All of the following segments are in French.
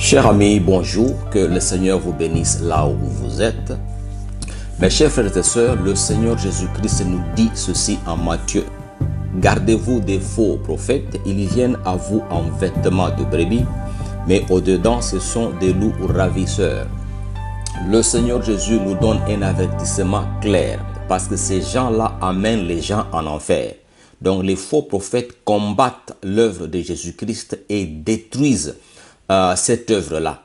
Chers amis, bonjour, que le Seigneur vous bénisse là où vous êtes. Mes chers frères et sœurs, le Seigneur Jésus-Christ nous dit ceci en Matthieu. Gardez-vous des faux prophètes, ils viennent à vous en vêtements de brebis, mais au-dedans ce sont des loups ravisseurs. Le Seigneur Jésus nous donne un avertissement clair, parce que ces gens-là amènent les gens en enfer. Donc les faux prophètes combattent l'œuvre de Jésus-Christ et détruisent cette œuvre-là.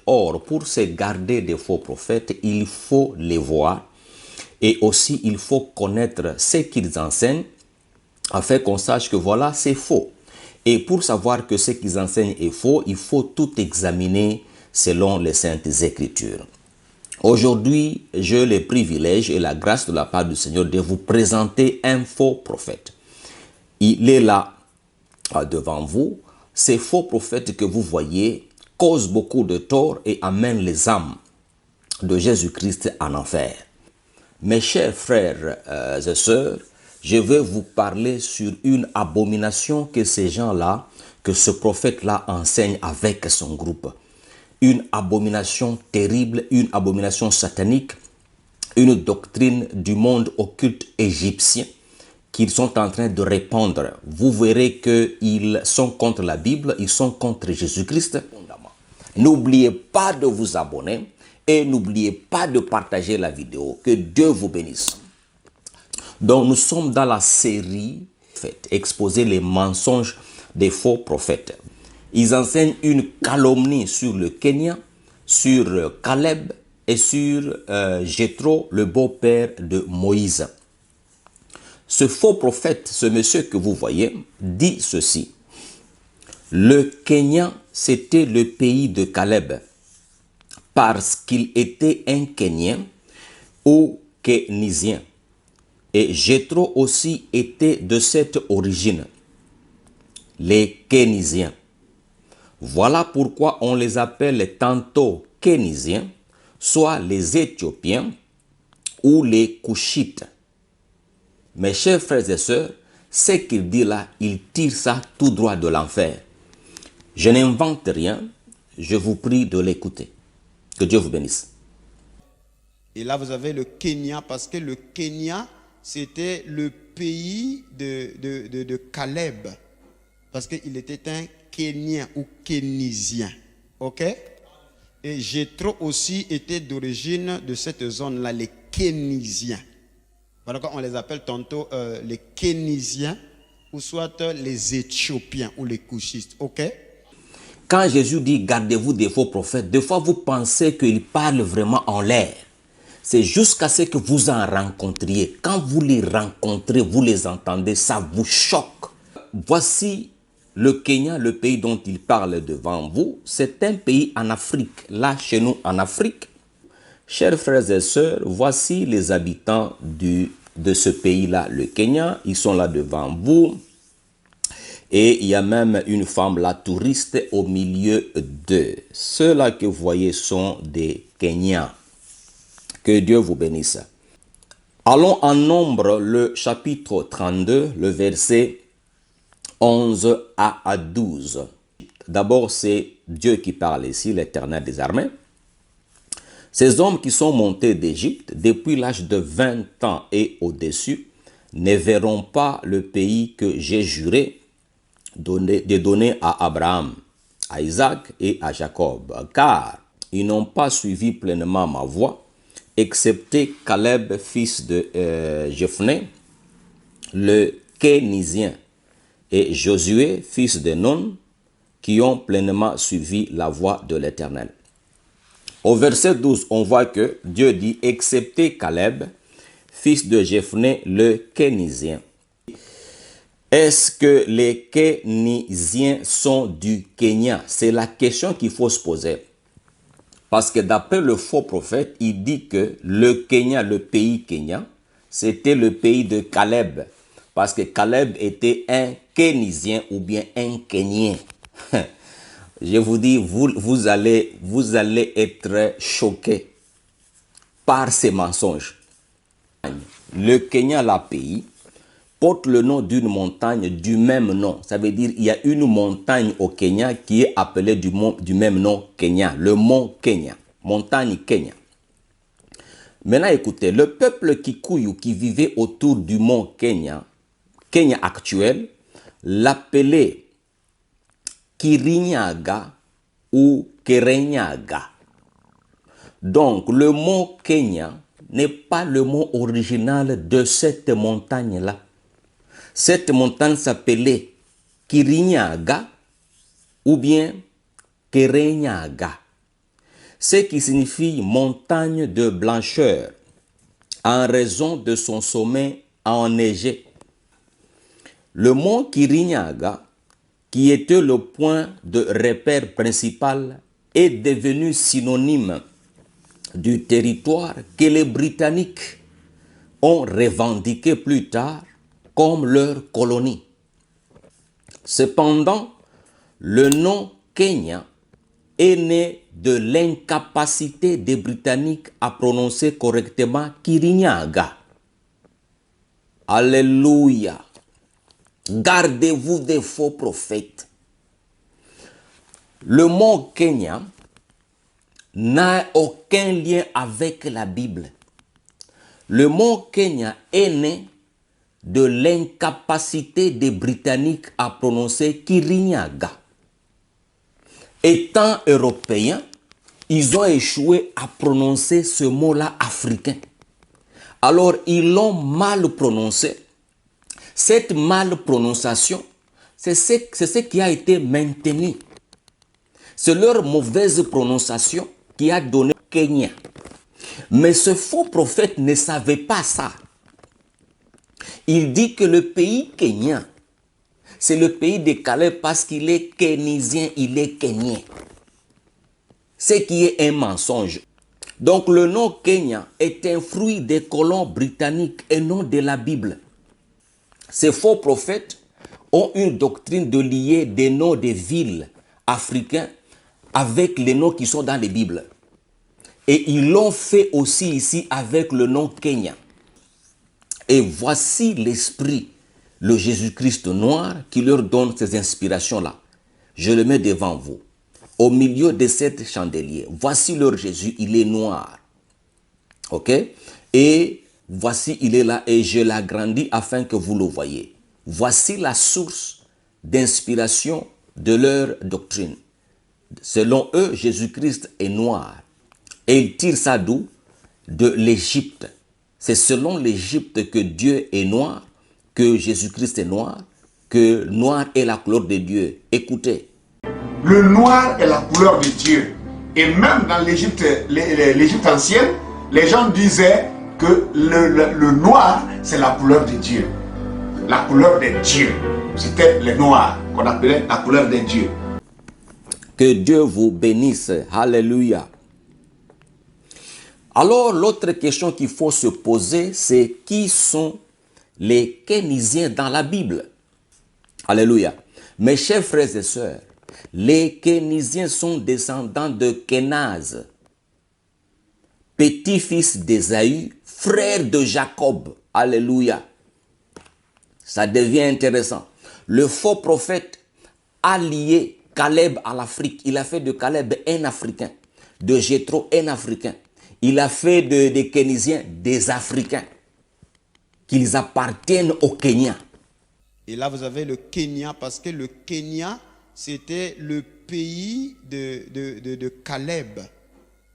Or, pour se garder des faux prophètes, il faut les voir et aussi il faut connaître ce qu'ils enseignent afin qu'on sache que voilà, c'est faux. Et pour savoir que ce qu'ils enseignent est faux, il faut tout examiner selon les Saintes Écritures. Aujourd'hui, j'ai le privilège et la grâce de la part du Seigneur de vous présenter un faux prophète. Il est là devant vous. Ces faux prophètes que vous voyez causent beaucoup de tort et amènent les âmes de Jésus-Christ en enfer. Mes chers frères et sœurs, je vais vous parler sur une abomination que ces gens-là, que ce prophète-là enseigne avec son groupe. Une abomination terrible, une abomination satanique, une doctrine du monde occulte égyptien qu'ils sont en train de répandre. Vous verrez qu'ils sont contre la Bible, ils sont contre Jésus-Christ. N'oubliez pas de vous abonner et n'oubliez pas de partager la vidéo. Que Dieu vous bénisse. Donc nous sommes dans la série exposer les mensonges des faux prophètes. Ils enseignent une calomnie sur le Kenya, sur Caleb et sur Jéthro, le beau-père de Moïse. Ce faux prophète, ce monsieur que vous voyez, dit ceci. Le Kenya, c'était le pays de Caleb, parce qu'il était un Kenyan ou Kénisien. Et Jéthro aussi était de cette origine, les Kénisiens. Voilà pourquoi on les appelle tantôt Kénisiens, soit les Éthiopiens ou les Couchites. Mes chers frères et sœurs, ce qu'il dit là, il tire ça tout droit de l'enfer. Je n'invente rien, je vous prie de l'écouter. Que Dieu vous bénisse. Et là, vous avez le Kenya, parce que le Kenya, c'était le pays de Caleb. Parce qu'il était un Kenyan ou Kénisien. Ok? Et Jéthro aussi était d'origine de cette zone-là, les Kénisiens. Voilà pourquoi on les appelle tantôt les Kénisiens ou soit les Éthiopiens ou les Couchistes. Ok? Quand Jésus dit gardez-vous des faux prophètes, des fois vous pensez qu'il parle vraiment en l'air. C'est jusqu'à ce que vous en rencontriez. Quand vous les rencontrez, vous les entendez, ça vous choque. Voici le Kenya, le pays dont il parle devant vous. C'est un pays en Afrique, là chez nous en Afrique. Chers frères et sœurs, voici les habitants de ce pays-là, le Kenya. Ils sont là devant vous. Et il y a même une femme là, touriste, au milieu d'eux. Ceux-là que vous voyez sont des Kenyans. Que Dieu vous bénisse. Allons en Nombre, le chapitre 32, le verset 11 à 12. D'abord, c'est Dieu qui parle ici, l'Éternel des armées. Ces hommes qui sont montés d'Égypte depuis l'âge de 20 ans et au-dessus ne verront pas le pays que j'ai juré de donner à Abraham, à Isaac et à Jacob, car ils n'ont pas suivi pleinement ma voie, excepté Caleb, fils de Jephné, le Kénisien, et Josué, fils de Nun, qui ont pleinement suivi la voie de l'Éternel. Au verset 12, on voit que Dieu dit, excepté Caleb, fils de Jephné, le Kénisien. Est-ce que les Kénisiens sont du Kenya? C'est la question qu'il faut se poser. Parce que d'après le faux prophète, il dit que le Kenya, le pays Kenya, c'était le pays de Caleb. Parce que Caleb était un Kénisien ou bien un Kenyan. Je vous dis, vous allez être choqués par ces mensonges. Le Kenya, la pays porte le nom d'une montagne du même nom. Ça veut dire qu'il y a une montagne au Kenya qui est appelée du même nom Kenya, le mont Kenya, montagne Kenya. Maintenant, écoutez, le peuple Kikuyu qui vivait autour du mont Kenya, Kenya actuel, l'appelait Kirinyaga ou Kerenyaga. Donc, le mont Kenya n'est pas le mot original de cette montagne-là. Cette montagne s'appelait Kirinyaga ou bien Kerenyaga, ce qui signifie montagne de blancheur, en raison de son sommet enneigé. Le mont Kirinyaga, qui était le point de repère principal, est devenu synonyme du territoire que les Britanniques ont revendiqué plus tard comme leur colonie. Cependant, le nom Kenya est né de l'incapacité des Britanniques à prononcer correctement Kirinyaga. Alléluia. Gardez-vous des faux prophètes. Le mot Kenya n'a aucun lien avec la Bible. Le mot Kenya est né de l'incapacité des Britanniques à prononcer Kirinyaga. Étant européens, ils ont échoué à prononcer ce mot-là africain. Alors, ils l'ont mal prononcé. Cette mal-prononciation, c'est ce qui a été maintenu. C'est leur mauvaise prononciation qui a donné Kenya. Mais ce faux prophète ne savait pas ça. Il dit que le pays kenyan, c'est le pays de Caleb parce qu'il est kénisien, il est kenyan. Ce qui est un mensonge. Donc le nom Kenya est un fruit des colons britanniques et non de la Bible. Ces faux prophètes ont une doctrine de lier des noms des villes africains avec les noms qui sont dans les Bibles. Et ils l'ont fait aussi ici avec le nom Kenya. Et voici l'esprit, le Jésus-Christ noir qui leur donne ces inspirations-là. Je le mets devant vous. Au milieu de cette chandelier, voici leur Jésus, il est noir. Ok? Et voici, il est là et je l'agrandis afin que vous le voyez. Voici la source d'inspiration de leur doctrine. Selon eux, Jésus-Christ est noir. Et il tire ça d'où? De l'Égypte. C'est selon l'Égypte que Dieu est noir, que Jésus-Christ est noir, que noir est la couleur de Dieu. Écoutez. Le noir est la couleur de Dieu. Et même dans l'Égypte ancienne, les gens disaient que le noir, c'est la couleur de Dieu. La couleur de Dieu. C'était le noir qu'on appelait la couleur de Dieu. Que Dieu vous bénisse. Alléluia. Alors, l'autre question qu'il faut se poser, c'est qui sont les Kénisiens dans la Bible? Alléluia. Mes chers frères et sœurs, les Kénisiens sont descendants de Kénaz, petit-fils d'Ésaü, frère de Jacob. Alléluia. Ça devient intéressant. Le faux prophète a lié Caleb à l'Afrique. Il a fait de Caleb un Africain, de Jéthro un Africain. Il a fait des Kénisiens des Africains, qu'ils appartiennent au Kenya. Et là, vous avez le Kenya, parce que le Kenya, c'était le pays de Caleb.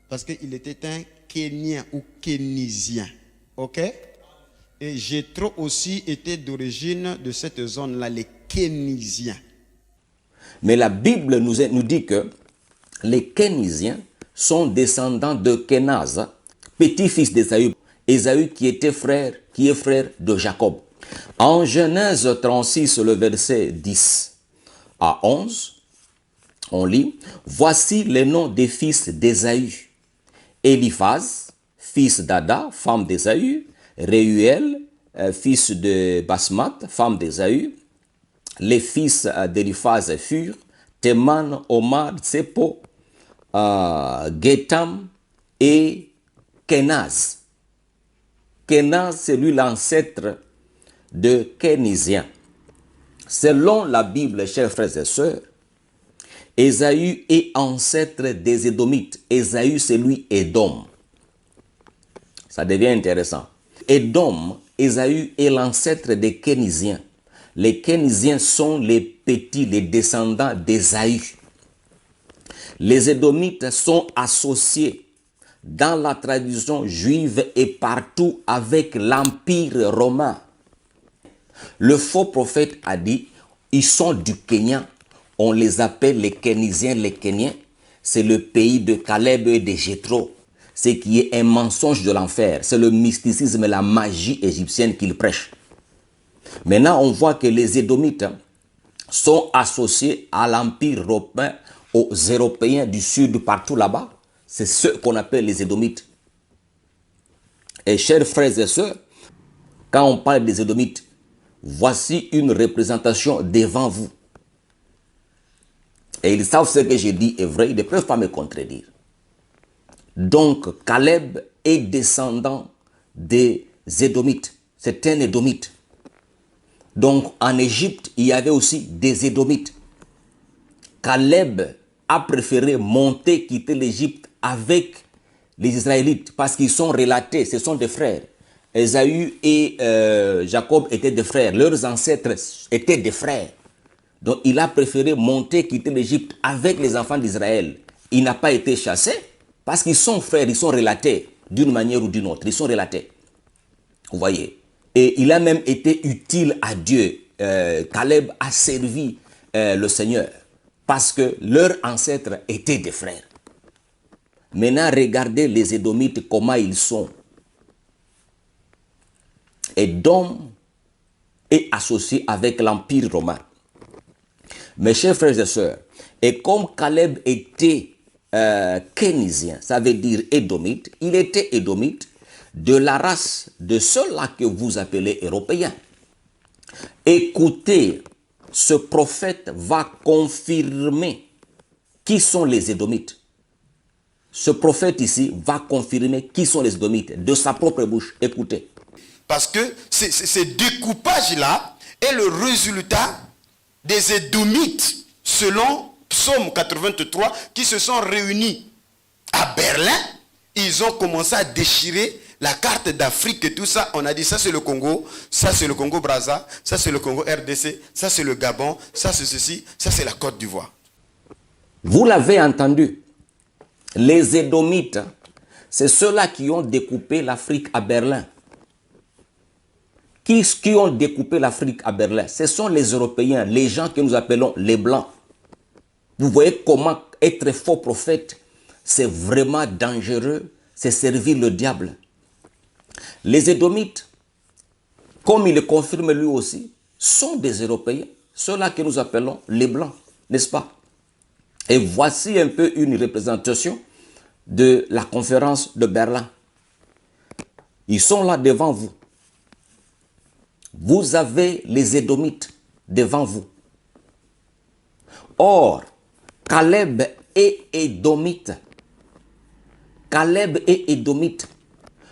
Parce qu'il était un Kénien ou Kénisien. Ok? Et Jéthro aussi était d'origine de cette zone-là, les Kénisiens. Mais la Bible nous dit que les Kénisiens sont descendants de Kénaz, petit-fils d'Ésaü. Ésaü qui est frère de Jacob. En Genèse 36, le verset 10 à 11, on lit, voici les noms des fils d'Ésaü. Éliphaz, fils d'Ada, femme d'Ésaü. Réuel, fils de Basmat, femme d'Ésaü. Les fils d'Éliphaz furent Théman, Omar, Tsepo, Gétam et Kénaz. Kénaz, c'est lui l'ancêtre de Kénisiens. Selon la Bible, chers frères et sœurs, Ésaü est ancêtre des Édomites. Ésaü, c'est lui Édom. Ça devient intéressant. Édom, Ésaü est l'ancêtre des Kénisiens. Les Kénisiens sont les petits, les descendants d'Ésaü. Les Édomites sont associés dans la tradition juive et partout avec l'Empire romain. Le faux prophète a dit, ils sont du Kenya, on les appelle les Kénisiens, les Kenyans. C'est le pays de Caleb et de Jéthro, ce qui est un mensonge de l'enfer. C'est le mysticisme et la magie égyptienne qu'il prêche. Maintenant, on voit que les Édomites sont associés à l'Empire romain, aux Européens du Sud, partout là-bas. C'est ceux qu'on appelle les Édomites. Et chers frères et sœurs, quand on parle des Édomites, voici une représentation devant vous. Et ils savent ce que je dis est vrai, ils ne peuvent pas me contredire. Donc, Caleb est descendant des Édomites. C'est un Édomite. Donc, en Égypte, il y avait aussi des Édomites. Caleb a préféré monter, quitter l'Égypte avec les Israélites parce qu'ils sont relatés, ce sont des frères. Ésaü et Jacob étaient des frères, leurs ancêtres étaient des frères. Donc il a préféré monter, quitter l'Égypte avec les enfants d'Israël. Il n'a pas été chassé parce qu'ils sont frères, ils sont relatés d'une manière ou d'une autre, ils sont relatés. Vous voyez. Et il a même été utile à Dieu. Caleb a servi le Seigneur parce que leurs ancêtres étaient des frères. Maintenant, regardez les Édomites, comment ils sont. Édom est associé avec l'Empire romain. Mes chers frères et sœurs, et comme Caleb était kénisien, ça veut dire édomite, il était édomite de la race de ceux-là que vous appelez européens. Écoutez, ce prophète va confirmer qui sont les Édomites. Ce prophète ici va confirmer qui sont les Édomites de sa propre bouche. Écoutez. Parce que ce découpage-là est le résultat des Édomites, selon Psaume 83, qui se sont réunis à Berlin. Ils ont commencé à déchirer la carte d'Afrique et tout ça. On a dit ça c'est le Congo, ça c'est le Congo-Brazza, ça c'est le Congo RDC, ça c'est le Gabon, ça c'est ceci, ça c'est la Côte d'Ivoire. Vous l'avez entendu. Les Édomites, c'est ceux-là qui ont découpé l'Afrique à Berlin. Qui ont découpé l'Afrique à Berlin? Ce sont les Européens, les gens que nous appelons les Blancs. Vous voyez comment être faux prophète, c'est vraiment dangereux, c'est servir le diable. Les Édomites, comme il le confirme lui aussi, sont des Européens, ceux-là que nous appelons les Blancs, n'est-ce pas? Et voici un peu une représentation de la conférence de Berlin. Ils sont là devant vous. Vous avez les Édomites devant vous. Or, Caleb est Édomite. Caleb est Édomite.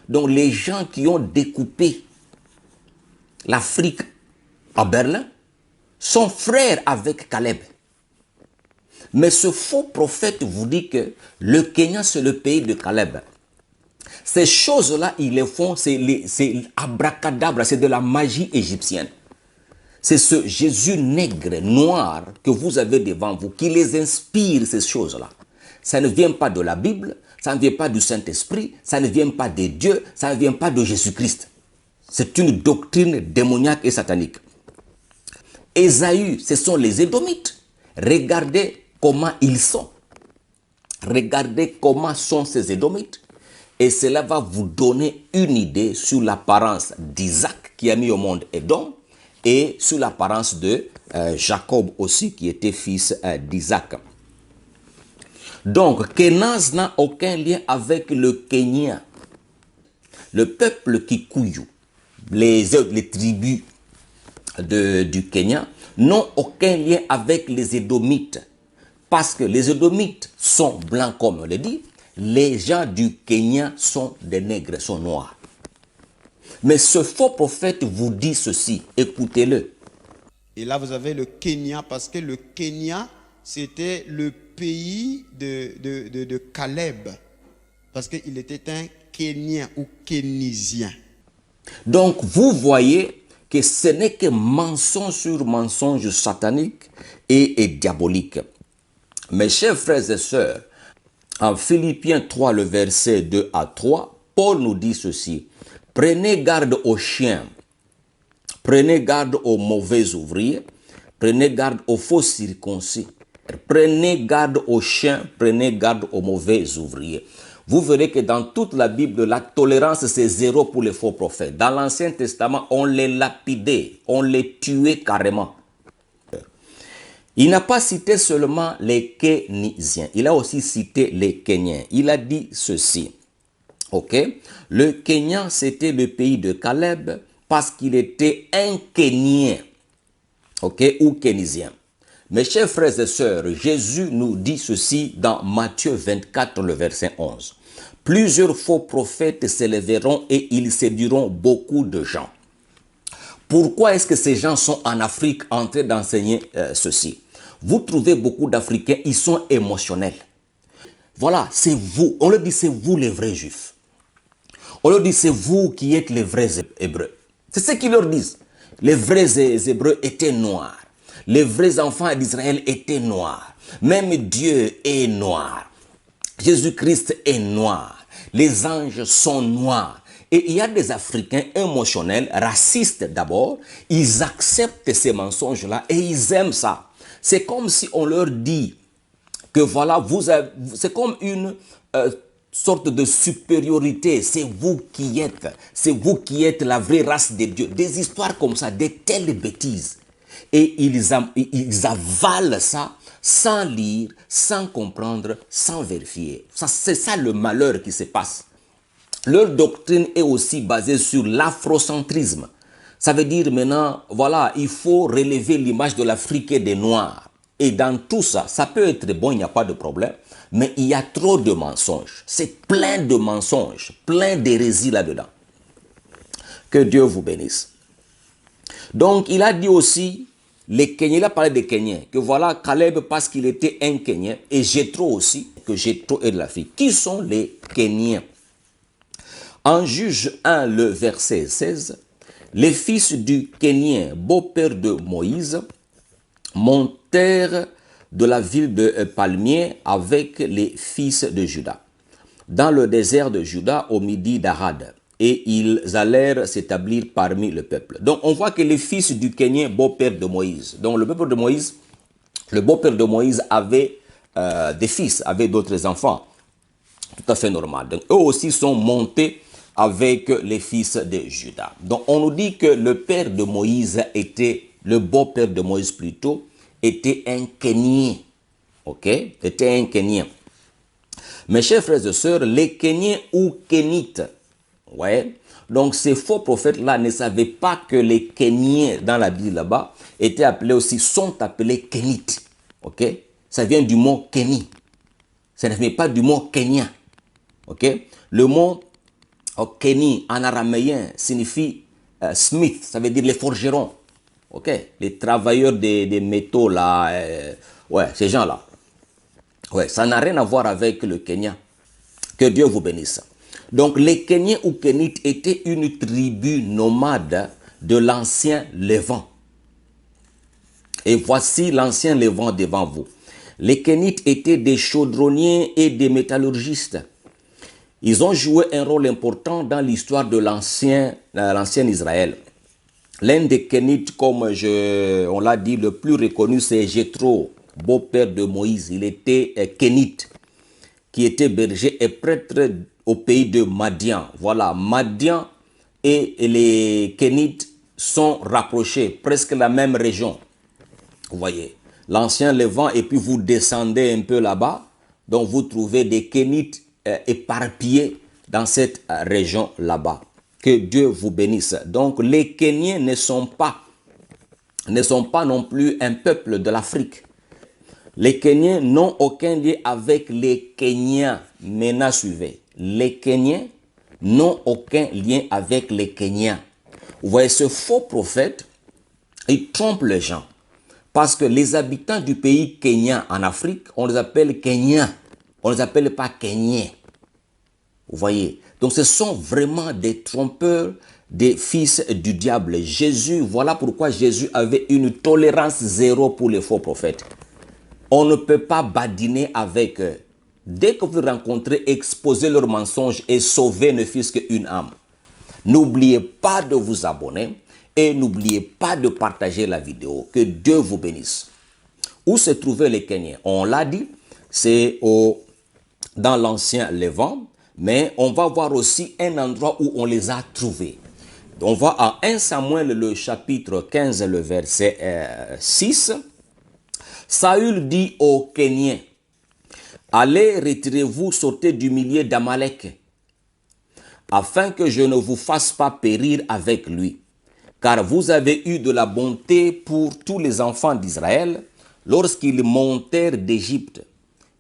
Donc les gens qui ont découpé l'Afrique à Berlin sont frères avec Caleb. Mais ce faux prophète vous dit que le Kenya c'est le pays de Caleb. Ces choses-là, ils les font, c'est abracadabra, c'est de la magie égyptienne. C'est ce Jésus nègre, noir, que vous avez devant vous, qui les inspire ces choses-là. Ça ne vient pas de la Bible, ça ne vient pas du Saint-Esprit, ça ne vient pas de Dieu, ça ne vient pas de Jésus-Christ. C'est une doctrine démoniaque et satanique. Ésaü, ce sont les Édomites. Regardez comment ils sont. Regardez comment sont ces Édomites. Et cela va vous donner une idée sur l'apparence d'Isaac qui a mis au monde Édom et sur l'apparence de Jacob aussi qui était fils d'Isaac. Donc, Kenaz n'a aucun lien avec le Kenya. Le peuple Kikuyu, les tribus du Kenya, n'ont aucun lien avec les Édomites. Parce que les Édomites sont blancs comme on le dit. Les gens du Kenya sont des nègres, sont noirs. Mais ce faux prophète vous dit ceci, écoutez-le. Et là, vous avez le Kenya, parce que le Kenya, c'était le pays de Caleb. Parce qu'il était un Kenyan ou Kénisien. Donc, vous voyez que ce n'est que mensonge sur mensonge satanique et diabolique. Mes chers frères et sœurs, en Philippiens 3, le verset 2 à 3, Paul nous dit ceci. Prenez garde aux chiens, prenez garde aux mauvais ouvriers, prenez garde aux faux circoncis. Prenez garde aux chiens, prenez garde aux mauvais ouvriers. Vous verrez que dans toute la Bible, la tolérance, c'est zéro pour les faux prophètes. Dans l'Ancien Testament, on les lapidait, on les tuait carrément. Il n'a pas cité seulement les Kénisiens, il a aussi cité les Kenyans. Il a dit ceci, ok? Le Kenya, c'était le pays de Caleb parce qu'il était un Kenyan, ok? Ou Kénisien. Mes chers frères et sœurs, Jésus nous dit ceci dans Matthieu 24, le verset 11. Plusieurs faux prophètes s'élèveront et ils séduiront beaucoup de gens. Pourquoi est-ce que ces gens sont en Afrique en train d'enseigner ceci? Vous trouvez beaucoup d'Africains, ils sont émotionnels. Voilà, c'est vous. On leur dit, c'est vous les vrais Juifs. On leur dit, c'est vous qui êtes les vrais Hébreux. C'est ce qu'ils leur disent. Les vrais Hébreux étaient noirs. Les vrais enfants d'Israël étaient noirs. Même Dieu est noir. Jésus-Christ est noir. Les anges sont noirs. Et il y a des Africains émotionnels, racistes d'abord. Ils acceptent ces mensonges-là et ils aiment ça. C'est comme si on leur dit que voilà, c'est comme une sorte de supériorité. C'est vous qui êtes la vraie race de Dieu. Des histoires comme ça, des telles bêtises. Et ils avalent ça sans lire, sans comprendre, sans vérifier. C'est ça le malheur qui se passe. Leur doctrine est aussi basée sur l'afrocentrisme. Ça veut dire maintenant, voilà, il faut relever l'image de l'Afrique et des Noirs. Et dans tout ça, ça peut être bon, il n'y a pas de problème, mais il y a trop de mensonges. C'est plein de mensonges, plein d'hérésies là-dedans. Que Dieu vous bénisse. Donc, il a dit aussi, les Kenyans, il a parlé des Kenyans, que voilà, Caleb parce qu'il était un Kenyan, et Jéthro aussi, que Jéthro est de l'Afrique. Qui sont les Kenyans? En Juge 1, le verset 16, les fils du Kenyan, beau-père de Moïse, montèrent de la ville de Palmier avec les fils de Juda, dans le désert de Juda au midi d'Arad, et ils allèrent s'établir parmi le peuple. Donc on voit que les fils du Kenyan, beau-père de Moïse, donc le beau-père de Moïse avait des fils, avait d'autres enfants, tout à fait normal. Donc eux aussi sont montés avec les fils de Juda. Donc on nous dit que le père de Moïse le beau-père de Moïse plutôt, était un Kenyan. Ok? Était un Kenyan. Mes chers frères et sœurs, les Kenyans ou Kénites, ouais, donc ces faux prophètes-là ne savaient pas que les Kenyans dans la Bible là-bas sont appelés Kénites. Ok? Ça vient du mot Kéni. Ça ne vient pas du mot Kenyan. Ok? Le mot Kéni en araméen signifie Smith, ça veut dire les forgerons. Ok, les travailleurs des métaux là, ouais, ces gens-là. Ouais, ça n'a rien à voir avec le Kenya. Que Dieu vous bénisse. Donc les Kenyans ou Kénites étaient une tribu nomade de l'ancien Levant. Et voici l'ancien Levant devant vous. Les Kénites étaient des chaudronniers et des métallurgistes. Ils ont joué un rôle important dans l'histoire de l'ancien Israël. L'un des Kénites, comme on l'a dit, le plus reconnu, c'est Jéthro, beau-père de Moïse. Il était Kénite, qui était berger et prêtre au pays de Madian. Voilà, Madian et les Kénites sont rapprochés, presque la même région. Vous voyez, l'ancien Levant, et puis vous descendez un peu là-bas, donc vous trouvez des Kénites éparpillés dans cette région là-bas. Que Dieu vous bénisse. Donc les Kenyans ne sont pas non plus un peuple de l'Afrique. Les Kenyans n'ont aucun lien avec les Kenyans. Maintenant suivez. Les Kenyans n'ont aucun lien avec les Kenyans. Vous voyez, ce faux prophète, il trompe les gens. Parce que les habitants du pays Kenya en Afrique, on les appelle Kenyans. On ne les appelle pas Kenyans. Vous voyez. Donc ce sont vraiment des trompeurs, des fils du diable. Jésus, voilà pourquoi Jésus avait une tolérance zéro pour les faux prophètes. On ne peut pas badiner avec eux. Dès que vous rencontrez, exposez leurs mensonges et sauvez ne fût-ce qu'une âme. N'oubliez pas de vous abonner et n'oubliez pas de partager la vidéo. Que Dieu vous bénisse. Où se trouvaient les Kenyans? On l'a dit, c'est dans l'ancien Levant, mais on va voir aussi un endroit où on les a trouvés. On va à 1 Samuel, le chapitre 15, le verset 6. Saül dit aux Kenyans, allez, retirez-vous, sortez du milieu d'Amalek, afin que je ne vous fasse pas périr avec lui. Car vous avez eu de la bonté pour tous les enfants d'Israël lorsqu'ils montèrent d'Égypte,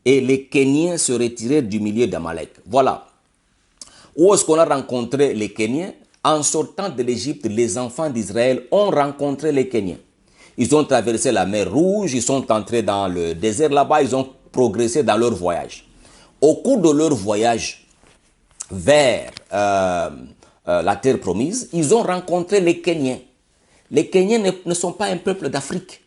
et les Kenyans se retirèrent du milieu d'Amalek. Voilà. Où est-ce qu'on a rencontré les Kenyans? En sortant de l'Égypte, les enfants d'Israël ont rencontré les Kenyans. Ils ont traversé la mer Rouge, ils sont entrés dans le désert là-bas, ils ont progressé dans leur voyage. Au cours de leur voyage vers la terre promise, ils ont rencontré les Kenyans. Les Kenyans ne sont pas un peuple d'Afrique.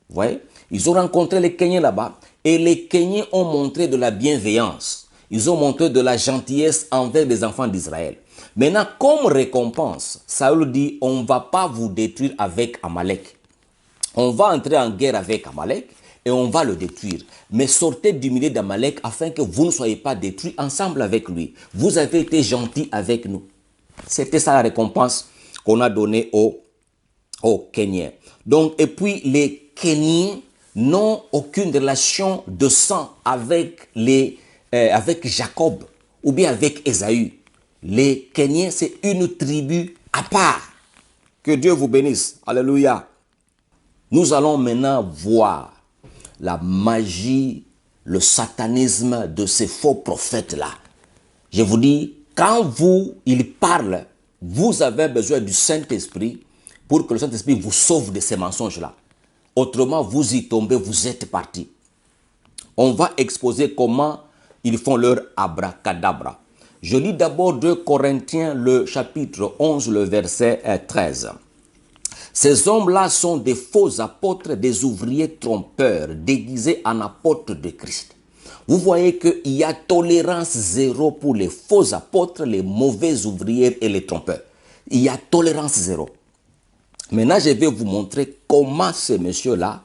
Vous voyez? Ils ont rencontré les Kenyans là-bas et les Kenyans ont montré de la bienveillance. Ils ont montré de la gentillesse envers les enfants d'Israël. Maintenant, comme récompense, Saül dit, on ne va pas vous détruire avec Amalek. On va entrer en guerre avec Amalek et on va le détruire. Mais sortez du milieu d'Amalek afin que vous ne soyez pas détruits ensemble avec lui. Vous avez été gentils avec nous. C'était ça la récompense qu'on a donnée aux Kenyans. Donc, et puis les Kenyans n'ont aucune relation de sang avec Jacob ou bien avec Ésaü. Les Kenyans, c'est une tribu à part. Que Dieu vous bénisse. Alléluia. Nous allons maintenant voir la magie, le satanisme de ces faux prophètes-là. Je vous dis, quand ils parlent, vous avez besoin du Saint-Esprit pour que le Saint-Esprit vous sauve de ces mensonges-là. Autrement, vous y tombez, vous êtes parti. On va exposer comment ils font leur abracadabra. Je lis d'abord 2 Corinthiens, le chapitre 11, le verset 13. Ces hommes-là sont des faux apôtres, des ouvriers trompeurs, déguisés en apôtres de Christ. Vous voyez qu'il y a tolérance zéro pour les faux apôtres, les mauvais ouvriers et les trompeurs. Il y a tolérance zéro. Maintenant, je vais vous montrer comment ce monsieur-là,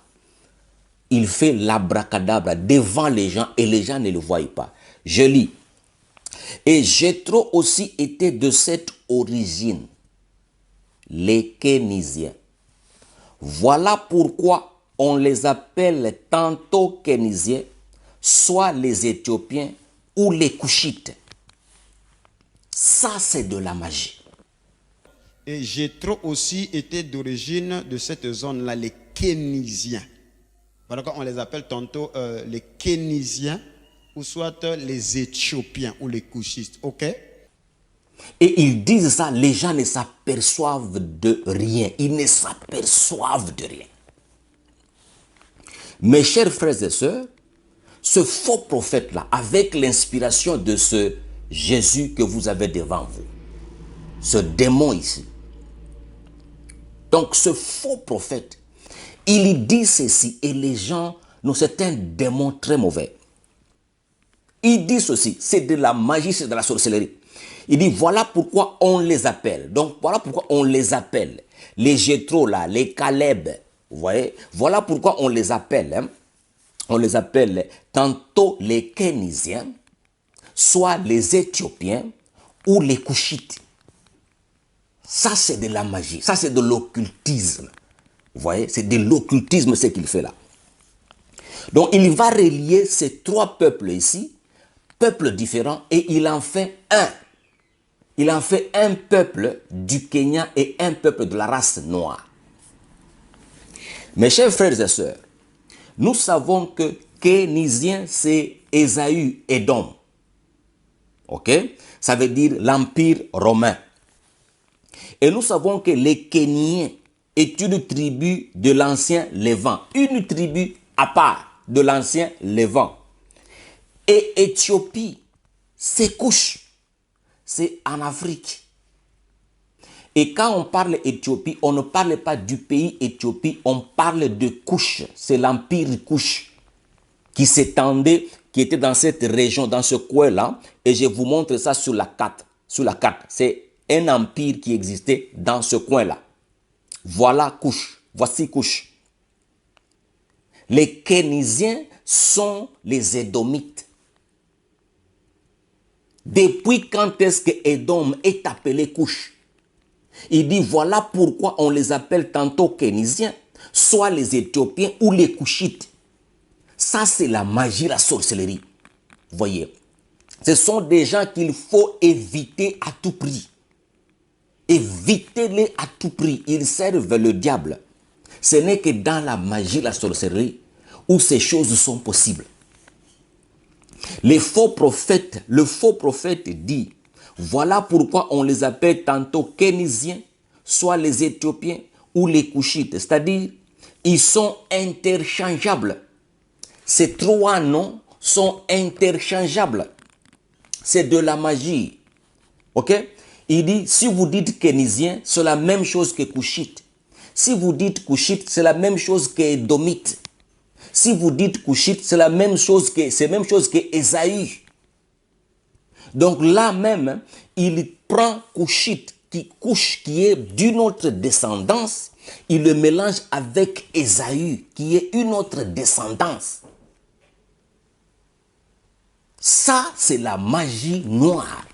il fait l'abracadabra devant les gens et les gens ne le voient pas. Je lis. Et Jéthro aussi était de cette origine, les Kénisiens. Voilà pourquoi on les appelle tantôt Kénisiens, soit les Éthiopiens ou les Couchites. Ça, c'est de la magie. Et Jéthro aussi était d'origine de cette zone-là, les Kénisiens. Voilà pourquoi on les appelle tantôt les Kénisiens ou soit les Éthiopiens ou les Couchites. Ok? Et ils disent ça, les gens ne s'aperçoivent de rien. Ils ne s'aperçoivent de rien. Mes chers frères et sœurs, ce faux prophète-là, avec l'inspiration de ce Jésus que vous avez devant vous, ce démon ici. Donc ce faux prophète, il dit ceci et les gens, non, c'est un démon très mauvais. Il dit ceci, c'est de la magie, c'est de la sorcellerie. Il dit, voilà pourquoi on les appelle. Donc, voilà pourquoi on les appelle. Les Jéthro, là, les Caleb, vous voyez, voilà pourquoi on les appelle. Hein. On les appelle tantôt les Kénisiens, soit les Éthiopiens ou les Couchites. Ça, c'est de la magie. Ça, c'est de l'occultisme. Vous voyez, c'est de l'occultisme ce qu'il fait là. Donc, il va relier ces 3 peuples ici, peuples différents, et il en fait un. Il en fait un peuple du Kenya et un peuple de la race noire. Mes chers frères et sœurs, nous savons que Kénisien, c'est Ésaü, Édom. Ok? Ça veut dire l'Empire romain. Et nous savons que les Kéniens est une tribu de l'ancien Levant. Une tribu à part de l'ancien Levant. Et Éthiopie, c'est Couche. C'est en Afrique. Et quand on parle Éthiopie, on ne parle pas du pays Éthiopie, on parle de Couche. C'est l'empire Couche qui s'étendait, qui était dans cette région, dans ce coin-là. Et je vous montre ça sur la carte. Sur la carte, c'est un empire qui existait dans ce coin-là. Voilà Couche. Voici Couche. Les Kénisiens sont les Édomites. Depuis quand est-ce que Édom est appelé Couche? Il dit voilà pourquoi on les appelle tantôt Kénisiens, soit les Éthiopiens ou les Couchites. Ça c'est la magie, la sorcellerie. Voyez, ce sont des gens qu'il faut éviter à tout prix. Évitez-les à tout prix. Ils servent le diable. Ce n'est que dans la magie, la sorcellerie, où ces choses sont possibles. Les faux prophètes, le faux prophète dit, voilà pourquoi on les appelle tantôt Kénisiens, soit les Éthiopiens ou les Couchites. C'est-à-dire, ils sont interchangeables. Ces trois noms sont interchangeables. C'est de la magie. Ok? Il dit, si vous dites Kénisien, c'est la même chose que Couchite. Si vous dites Couchite, c'est la même chose que Édomite. Si vous dites Couchite, c'est la même chose que Ésaü. Donc là même, il prend Couchite, qui est d'une autre descendance, il le mélange avec Ésaü, qui est une autre descendance. Ça, c'est la magie noire.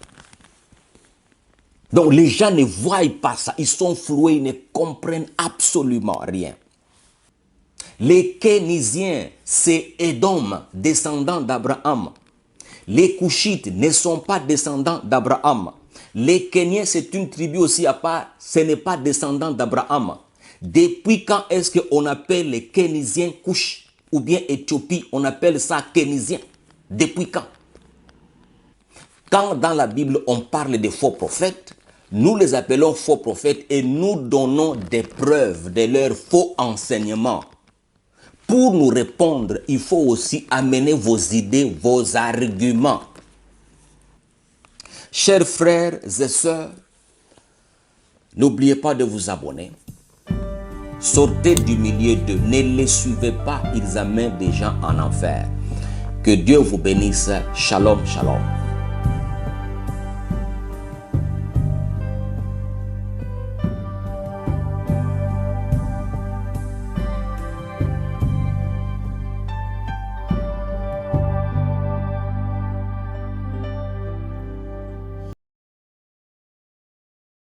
Donc les gens ne voient pas ça, ils sont floués, ils ne comprennent absolument rien. Les Kénisiens, c'est Édom, descendant d'Abraham. Les Couchites ne sont pas descendants d'Abraham. Les Kéniens, c'est une tribu aussi à part, ce n'est pas descendant d'Abraham. Depuis quand est-ce qu'on appelle les Kénisiens Couche ou bien Éthiopie, on appelle ça Kénisiens? Depuis quand? Quand dans la Bible on parle de faux prophètes, nous les appelons faux prophètes et nous donnons des preuves de leurs faux enseignements. Pour nous répondre, il faut aussi amener vos idées, vos arguments. Chers frères et sœurs, n'oubliez pas de vous abonner. Sortez du milieu d'eux, ne les suivez pas, ils amènent des gens en enfer. Que Dieu vous bénisse. Shalom, shalom.